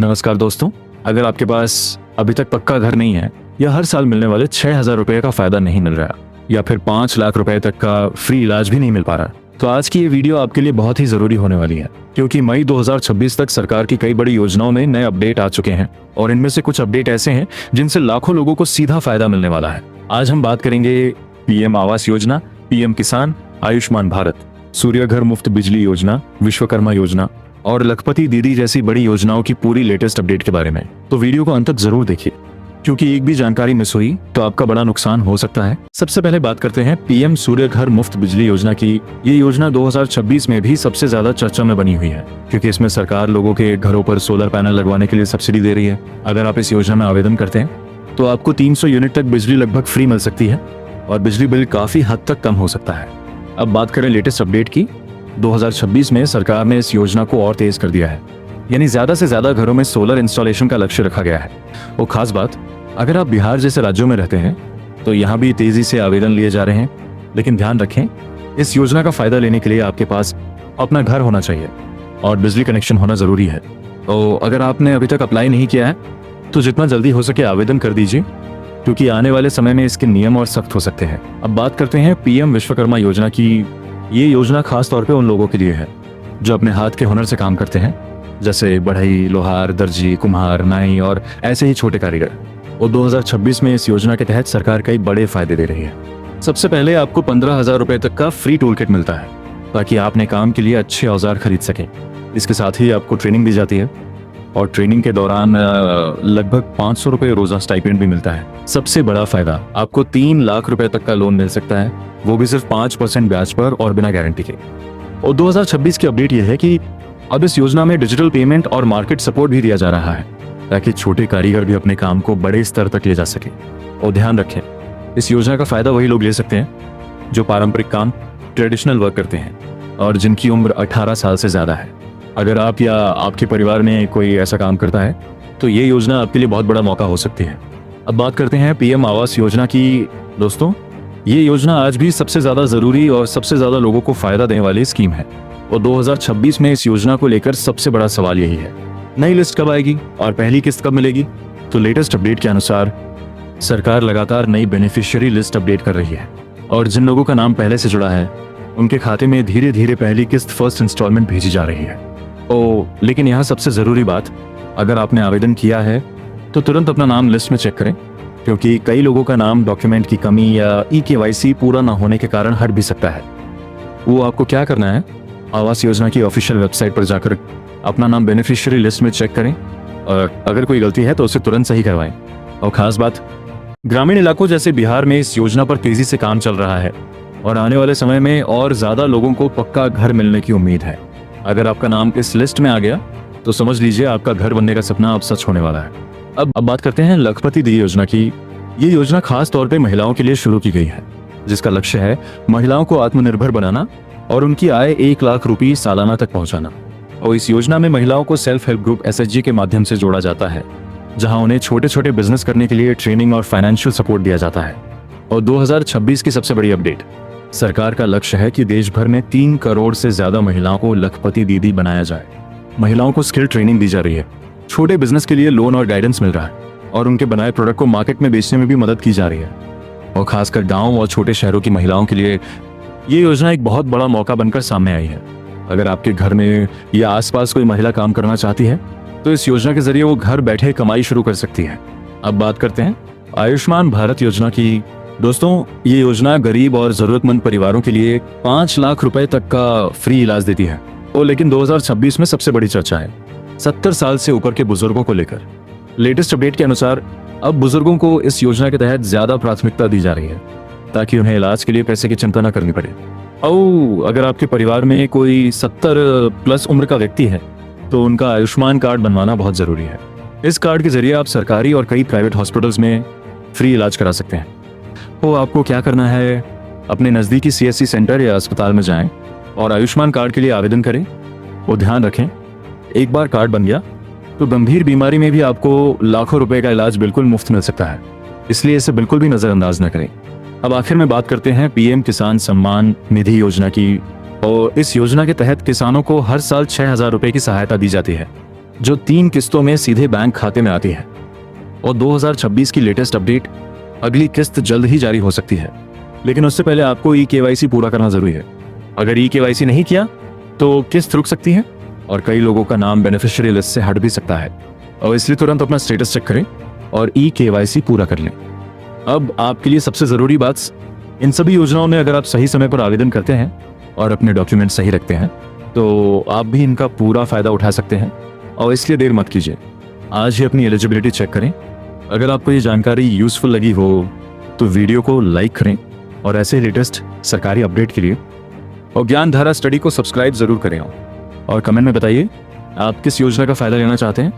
नमस्कार दोस्तों, अगर आपके पास अभी तक पक्का घर नहीं है या हर साल मिलने वाले 6,000 रुपए का फायदा नहीं मिल रहा या फिर 5 लाख रुपए तक का फ्री इलाज भी नहीं मिल पा रहा, तो आज की ये वीडियो आपके लिए बहुत ही जरूरी होने वाली है, क्योंकि मई 2026 तक सरकार की कई बड़ी योजनाओं में नए अपडेट आ चुके हैं और इनमें से कुछ अपडेट ऐसे हैं जिनसे लाखों लोगों को सीधा फायदा मिलने वाला है। आज हम बात करेंगे पीएम आवास योजना, पीएम किसान, आयुष्मान भारत, सूर्य घर मुफ्त बिजली योजना, विश्वकर्मा योजना और लखपति दीदी जैसी बड़ी योजनाओं की पूरी लेटेस्ट अपडेट के बारे में। तो वीडियो को अंत तक जरूर देखिए, क्योंकि एक भी जानकारी मिस हुई तो आपका बड़ा नुकसान हो सकता है। सबसे पहले बात करते हैं पीएम सूर्य घर मुफ्त बिजली योजना की। ये योजना 2026 में भी सबसे ज्यादा चर्चा में बनी हुई है, क्योंकि इसमें सरकार लोगों के घरों पर सोलर पैनल लगवाने के लिए सब्सिडी दे रही है। अगर आप इस योजना में आवेदन करते हैं तो आपको 300 यूनिट तक बिजली लगभग फ्री मिल सकती है और बिजली बिल काफी हद तक कम हो सकता है। अब बात करें लेटेस्ट अपडेट की। 2026 में सरकार ने इस योजना को और तेज कर दिया है, यानी ज्यादा से ज्यादा घरों में सोलर इंस्टॉलेशन का लक्ष्य रखा गया है। वो खास बात, अगर आप बिहार जैसे राज्यों में रहते हैं तो यहाँ भी तेजी से आवेदन लिए जा रहे हैं, लेकिन ध्यान रखें, इस योजना का फायदा लेने के लिए आपके पास अपना घर होना चाहिए और बिजली कनेक्शन होना जरूरी है। तो अगर आपने अभी तक अप्लाई नहीं किया है तो जितना जल्दी हो सके आवेदन कर दीजिए, क्योंकि आने वाले समय में इसके नियम और सख्त हो सकते हैं। अब बात करते हैं पीएम विश्वकर्मा योजना की। ये योजना खास तौर पे उन लोगों के लिए है जो अपने हाथ के हुनर से काम करते हैं, जैसे बढ़ई, लोहार, दर्जी, कुम्हार, नाई और ऐसे ही छोटे कारीगर। और 2026 में इस योजना के तहत सरकार कई बड़े फायदे दे रही है। सबसे पहले आपको 15,000 रुपए तक का फ्री टूल किट मिलता है, ताकि आप अपने काम के लिए अच्छे औजार खरीद सकें। इसके साथ ही आपको ट्रेनिंग दी जाती है और ट्रेनिंग के दौरान लगभग 500 रुपए रोजा स्टाइपेंड भी मिलता है। सबसे बड़ा फायदा, आपको 3 लाख रुपए तक का लोन मिल सकता है, वो भी सिर्फ 5% ब्याज पर और बिना गारंटी के। और 2026 की अपडेट यह है कि अब इस योजना में डिजिटल पेमेंट और मार्केट सपोर्ट भी दिया जा रहा है, ताकि छोटे कारीगर भी अपने काम को बड़े स्तर तक ले जा सके। और ध्यान रखें, इस योजना का फायदा वही लोग ले सकते हैं जो पारंपरिक काम, ट्रेडिशनल वर्क करते हैं और जिनकी उम्र 18 साल से ज्यादा है। अगर आप या आपके परिवार में कोई ऐसा काम करता है तो ये योजना आपके लिए बहुत बड़ा मौका हो सकती है। अब बात करते हैं पीएम आवास योजना की। दोस्तों, ये योजना आज भी सबसे ज्यादा जरूरी और सबसे ज्यादा लोगों को फायदा देने वाली स्कीम है और 2026 में इस योजना को लेकर सबसे बड़ा सवाल यही है, नई लिस्ट कब आएगी और पहली किस्त कब मिलेगी। तो लेटेस्ट अपडेट के अनुसार सरकार लगातार नई बेनिफिशियरी लिस्ट अपडेट कर रही है और जिन लोगों का नाम पहले से जुड़ा है उनके खाते में धीरे धीरे पहली किस्त फर्स्ट इंस्टॉलमेंट भेजी जा रही है। लेकिन यहाँ सबसे जरूरी बात, अगर आपने आवेदन किया है तो तुरंत अपना नाम लिस्ट में चेक करें, क्योंकि कई लोगों का नाम डॉक्यूमेंट की कमी या EKYC पूरा ना होने के कारण हट भी सकता है। वो आपको क्या करना है, आवास योजना की ऑफिशियल वेबसाइट पर जाकर अपना नाम बेनिफिशियरी लिस्ट में चेक करें और अगर कोई गलती है तो उसे तुरंत सही करवाएं। और खास बात, ग्रामीण इलाकों जैसे बिहार में इस योजना पर तेजी से काम चल रहा है और आने वाले समय में और ज्यादा लोगों को पक्का घर मिलने की उम्मीद है। अगर आपका नाम इस लिस्ट में आ गया तो समझ लीजिए आपका घर बनने का सपना अब सच होने वाला है। अब बात करते हैं लखपति दीदी योजना की। ये योजना खास तौर पे महिलाओं के लिए शुरू की गई है, जिसका लक्ष्य है महिलाओं को आत्मनिर्भर बनाना और उनकी आय 1 लाख रुपये सालाना तक पहुंचाना। और इस योजना में महिलाओं को सेल्फ हेल्प ग्रुप SHG के माध्यम से जोड़ा जाता है, जहां उन्हें छोटे छोटे बिजनेस करने के लिए ट्रेनिंग और फाइनेंशियल सपोर्ट दिया जाता है। और 2026 की सबसे बड़ी अपडेट, सरकार का लक्ष्य है कि देश भर में 3 करोड़ से ज्यादा महिलाओं को लखपति दीदी बनाया जाए। महिलाओं को स्किल ट्रेनिंग दी जा रही है, छोटे बिजनेस के लिए लोन और गाइडेंस मिल रहा है और उनके बनाए प्रोडक्ट को मार्केट में बेचने में भी मदद की जा रही है। और खासकर गांव और छोटे शहरों की महिलाओं के लिए ये योजना एक बहुत बड़ा मौका बनकर सामने आई है। अगर आपके घर में या आसपास कोई महिला काम करना चाहती है तो इस योजना के जरिए वो घर बैठे कमाई शुरू कर सकती है। अब बात करते हैं आयुष्मान भारत योजना की। दोस्तों, ये योजना गरीब और जरूरतमंद परिवारों के लिए 5 लाख रुपए तक का फ्री इलाज देती है। लेकिन 2026 में सबसे बड़ी चर्चा है 70 साल से ऊपर के बुजुर्गों को लेकर। लेटेस्ट अपडेट के अनुसार अब बुजुर्गों को इस योजना के तहत ज्यादा प्राथमिकता दी जा रही है, ताकि उन्हें इलाज के लिए पैसे की चिंता न करनी पड़े। अगर आपके परिवार में कोई 70 प्लस उम्र का व्यक्ति है तो उनका आयुष्मान कार्ड बनवाना बहुत जरूरी है। इस कार्ड के जरिए आप सरकारी और कई प्राइवेट हॉस्पिटल्स में फ्री इलाज करा सकते हैं। आपको क्या करना है, अपने नजदीकी CSC सेंटर या अस्पताल में जाएं और आयुष्मान कार्ड के लिए आवेदन करें। ध्यान रखें, एक बार कार्ड बन गया तो गंभीर बीमारी में भी आपको लाखों रुपए का इलाज बिल्कुल मुफ्त मिल सकता है, इसलिए इसे बिल्कुल भी नजरअंदाज न करें। अब आखिर में बात करते हैं पीएम किसान सम्मान निधि योजना की। और इस योजना के तहत किसानों को हर साल 6,000 रुपए की सहायता दी जाती है। जो 3 किस्तों में सीधे बैंक खाते में आती है। और 2026 की लेटेस्ट अपडेट, अगली किस्त जल्द ही जारी हो सकती है। लेकिन उससे पहले आपको KYC पूरा करना जरूरी है। अगर KYC नहीं किया तो किस्त रुक सकती है और कई लोगों का नाम बेनिफिशियरी लिस्ट से हट भी सकता है। और इसलिए तुरंत अपना स्टेटस चेक करें और KYC पूरा कर लें। अब आपके लिए सबसे जरूरी बात, इन सभी योजनाओं में अगर आप सही समय पर आवेदन करते हैं और अपने डॉक्यूमेंट सही रखते हैं तो आप भी इनका पूरा फायदा उठा सकते हैं। और इसलिए देर मत कीजिए, आज ही अपनी एलिजिबिलिटी चेक करें। अगर आपको ये जानकारी यूजफुल लगी हो तो वीडियो को लाइक करें और ऐसे लेटेस्ट सरकारी अपडेट के लिए और ज्ञान धारा स्टडी को सब्सक्राइब जरूर करें। और कमेंट में बताइए आप किस योजना का फायदा लेना चाहते हैं।